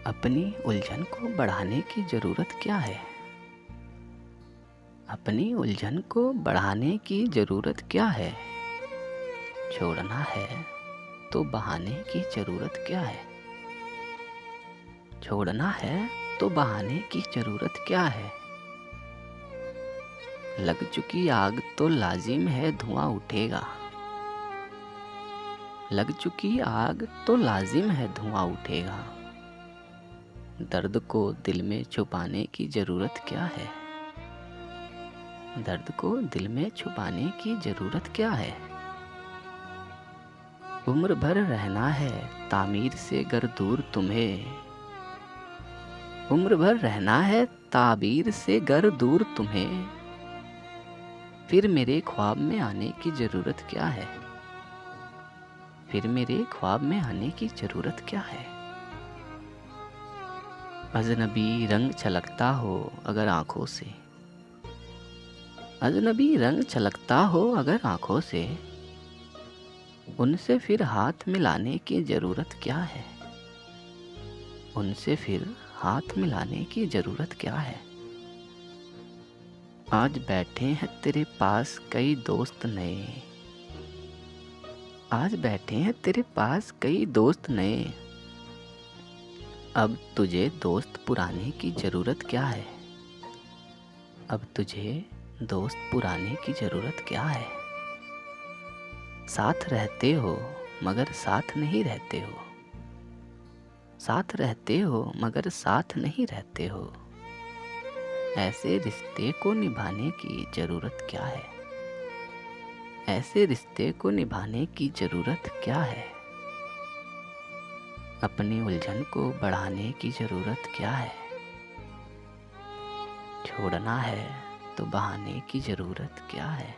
अपनी उलझन को बढ़ाने की ज़रूरत क्या है? अपनी उलझन को बढ़ाने की ज़रूरत क्या है? छोड़ना है तो बहाने की ज़रूरत क्या है? छोड़ना है तो बहाने की ज़रूरत क्या है? लग चुकी आग तो लाजिम है धुआं उठेगा। लग चुकी आग तो लाजिम है धुआं उठेगा। दर्द को दिल में छुपाने की ज़रूरत क्या है? दर्द को दिल में छुपाने की ज़रूरत क्या है? उम्र भर रहना है तामीर से गर दूर तुम्हें। उम्र भर रहना है ताबीर से गर दूर तुम्हें। फिर मेरे ख्वाब में आने की ज़रूरत क्या है? फिर मेरे ख्वाब में आने की ज़रूरत क्या है? अजनबी रंग छलकता हो अगर आँखों से। अजनबी रंग छलकता हो अगर आँखों से। उनसे फिर हाथ मिलाने की ज़रूरत क्या है? उनसे फिर हाथ मिलाने की ज़रूरत क्या है? आज बैठे हैं तेरे पास कई दोस्त नए। आज बैठे हैं तेरे पास कई दोस्त नए। अब तुझे दोस्त पुराने की ज़रूरत क्या है? अब तुझे दोस्त पुराने की ज़रूरत क्या है? साथ रहते हो मगर साथ नहीं रहते हो। साथ रहते हो मगर साथ नहीं रहते हो। ऐसे रिश्ते को निभाने की ज़रूरत क्या है? ऐसे रिश्ते को निभाने की ज़रूरत क्या है? अपनी उलझन को बढ़ाने की ज़रूरत क्या है? छोड़ना है तो बहाने की ज़रूरत क्या है?